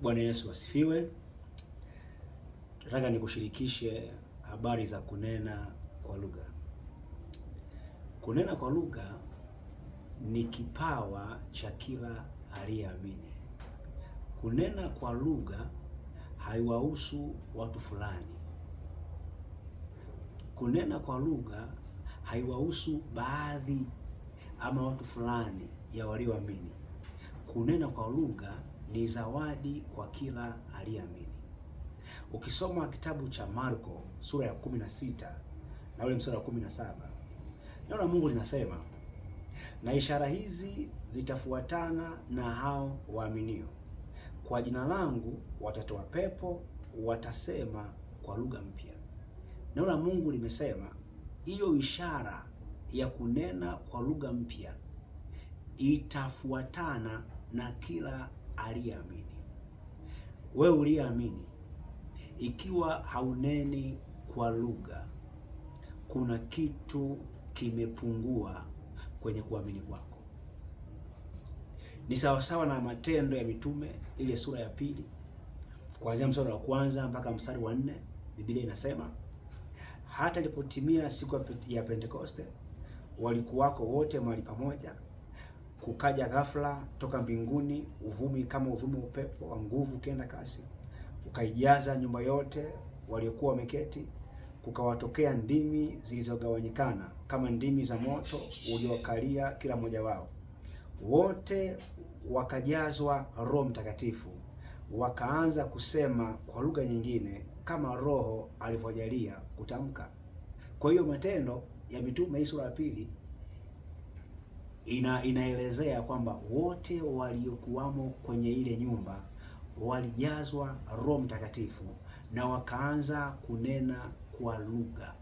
Bwana Yesu asifiwe. Nataka nikushirikishe habari za kunena kwa lugha. Kunena kwa lugha ni kipawa cha kila aliyeamini. Kunena kwa lugha haiwahusu watu fulani. Kunena kwa lugha haiwahusu baadhi ama watu fulani ya walioamini. Kunena kwa lugha ni zawadi kwa kila aliyeamini. Ukisoma kitabu cha Marko sura ya 16 na ule mstari wa 17, neno la Mungu linasema, na ishara hizi zitafuatana na hao waaminio, kwa jina langu watatoa pepo, watasema kwa lugha mpya. Neno la Mungu limesema hiyo ishara ya kunena kwa lugha mpya itafuatana na kila aliyeamini. Wewe uliyeamini, ikiwa hauneni kwa lugha, kuna kitu kimepungua kwenye kuamini kwako. Ni sawasawa na Matendo ya Mitume ile sura ya 2 kuanzia mstari wa 1 mpaka mstari wa 4. Biblia inasema hata ilipotimia siku ya Pentekoste, walikuwako wote mahali pamoja. Kukaja ghafla toka mbinguni uvumi kama uvumi wa upepo wa nguvu ukienda kasi, ukaijaza nyumba yote waliokuwa wameketi. Kukawatokea ndimi zilizogawanyikana kama ndimi za moto uliokalia kila mmoja wao. Wote wakajazwa Roho Mtakatifu, wakaanza kusema kwa lugha nyingine kama Roho alivyojalia kutamka. Kwa hiyo Matendo ya Mitume hii sura ya 2 inaelezea kwamba wote waliokuwamo kwenye ile nyumba walijazwa Roho Mtakatifu na wakaanza kunena kwa lugha.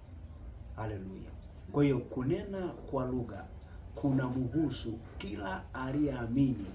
Haleluya! Kwa hiyo kunena kwa lugha kuna mhusu kila aliyeamini,